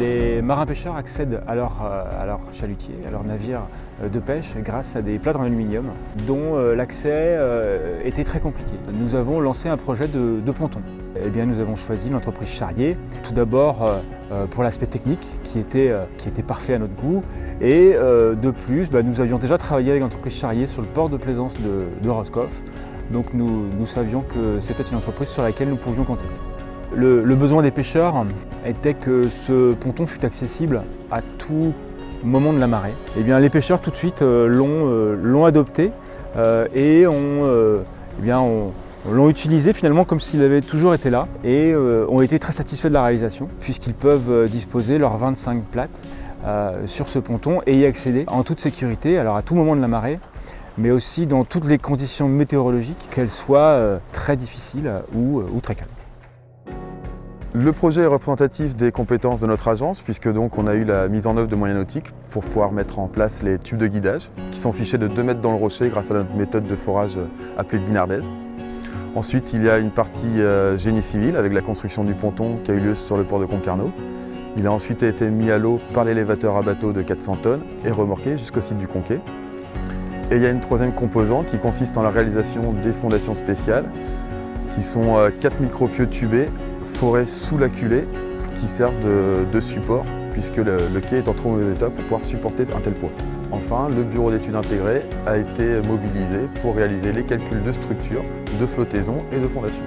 Les marins-pêcheurs accèdent à leur chalutier, à leur navire de pêche grâce à des plâtres en aluminium dont l'accès était très compliqué. Nous avons lancé un projet de ponton. Eh bien, nous avons choisi l'entreprise Charrier, tout d'abord pour l'aspect technique qui était parfait à notre goût, et de plus nous avions déjà travaillé avec l'entreprise Charrier sur le port de plaisance de Roscoff, donc nous savions que c'était une entreprise sur laquelle nous pouvions compter. Le besoin des pêcheurs était que ce ponton fût accessible à tout moment de la marée. Eh bien, les pêcheurs tout de suite l'ont adopté et l'ont utilisé finalement comme s'il avait toujours été là, et ont été très satisfaits de la réalisation puisqu'ils peuvent disposer leurs 25 plates sur ce ponton et y accéder en toute sécurité, alors à tout moment de la marée, mais aussi dans toutes les conditions météorologiques, qu'elles soient très difficiles ou très calmes. Le projet est représentatif des compétences de notre agence, puisque donc on a eu la mise en œuvre de moyens nautiques pour pouvoir mettre en place les tubes de guidage qui sont fichés de 2 mètres dans le rocher grâce à notre méthode de forage appelée dinardaise. Ensuite, il y a une partie génie civil avec la construction du ponton qui a eu lieu sur le port de Concarneau. Il a ensuite été mis à l'eau par l'élévateur à bateau de 400 tonnes et remorqué jusqu'au site du Conquet. Et il y a une troisième composante qui consiste en la réalisation des fondations spéciales qui sont 4 micropieux tubés forés sous la culée qui servent de support puisque le quai est en trop mauvais état pour pouvoir supporter un tel poids. Enfin, le bureau d'études intégré a été mobilisé pour réaliser les calculs de structure, de flottaison et de fondation.